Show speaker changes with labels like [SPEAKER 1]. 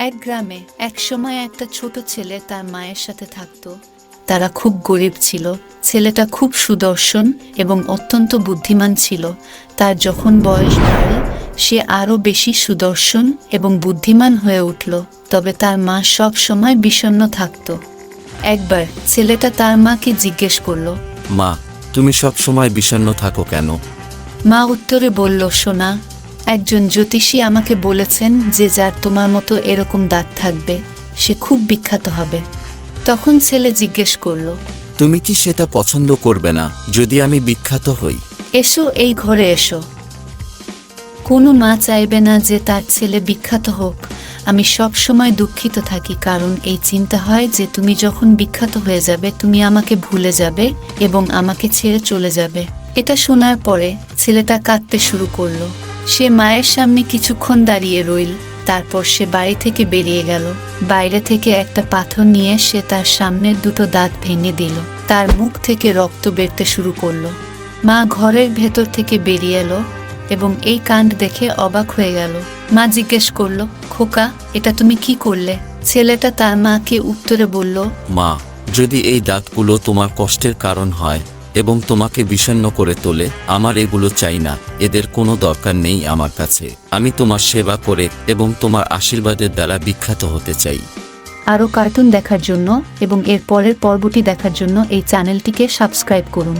[SPEAKER 1] এক গ্রামে একসময় একটা ছোট ছেলে তার মায়ের সাথে থাকতো। তারা খুব গরিব ছিল। ছেলেটা খুব সুদর্শন এবং অত্যন্ত বুদ্ধিমান ছিল। তার যখন বয়স বাড়ল, সে আরও বেশি সুদর্শন এবং বুদ্ধিমান হয়ে উঠল। তবে তার মা সব সময় বিষণ্ণ থাকত। একবার ছেলেটা তার মাকে জিজ্ঞেস করল,
[SPEAKER 2] মা, তুমি সব সময় বিষণ্ণ থাকো কেন?
[SPEAKER 1] মা উত্তরে বলল, সোনা, একজন জ্যোতিষী আমাকে বলেছেন যে যার তোমার মতো এরকম দাঁত থাকবে সে খুব বিখ্যাত হবে। তখন ছেলে জিজ্ঞেস করল,
[SPEAKER 2] তুমি কি সেটা পছন্দ করবে না যদি আমি বিখ্যাত হই?
[SPEAKER 1] এসো, এই ঘরে এসো। কোনো মা চাইবে না যে তার ছেলে বিখ্যাত হোক। আমি সব সময় দুঃখিত থাকি, কারণ এই চিন্তা হয় যে তুমি যখন বিখ্যাত হয়ে যাবে তুমি আমাকে ভুলে যাবে এবং আমাকে ছেড়ে চলে যাবে। এটা শোনার পরে ছেলেটা কাঁদতে শুরু করলো। সে মায়ের সামনে কিছুক্ষণ দাঁড়িয়ে রইল, তারপর সে বাড়ি থেকে বেরিয়ে গেল। বাইরে থেকে একটা পাথর নিয়ে সে তার সামনের দুটো দাঁত ভেঙে দিল। তার মুখ থেকে রক্ত বেরোতে শুরু করলো। মা ঘরের ভেতর থেকে বেরিয়ে এলো এবং এই কাণ্ড দেখে অবাক হয়ে গেল। মা জিজ্ঞেস করলো, খোকা, এটা তুমি কি করলে? ছেলেটা তার মাকে উত্তরে বলল,
[SPEAKER 2] মা, যদি এই দাঁতগুলো তোমার কষ্টের কারণ হয় এবং তোমাকে বিষণ্ণ করে তোলে, আমার এগুলো চাই না। এদের কোনো দরকার নেই আমার কাছে। আমি তোমার সেবা করে এবং তোমার আশীর্বাদের দ্বারা বিখ্যাত হতে চাই।
[SPEAKER 1] আরও কার্টুন দেখার জন্য এবং এর পরের পর্বটি দেখার জন্য এই চ্যানেলটিকে সাবস্ক্রাইব করুন।